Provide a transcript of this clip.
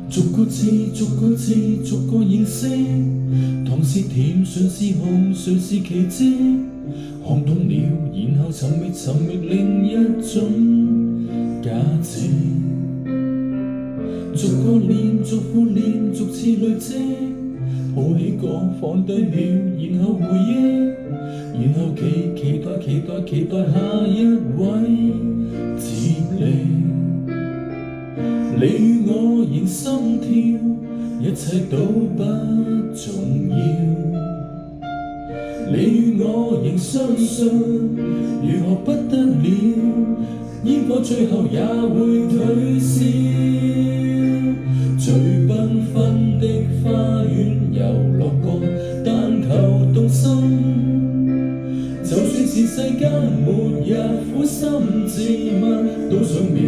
逐個字逐個字逐個認識，糖是甜，唇是紅，誰是奇蹟？看懂了，然後尋覓另一種價值。逐個念，逐副念，逐次累積，抱起過，放低了，然後回憶，然後期待下一位接力。你與我仍心跳，一切都不重要。你與我仍相信，如何不得了，煙火最後也會退燒。最繽紛的花園遊樂過，但求動心。就算是世間末日，苦心自問，都想秒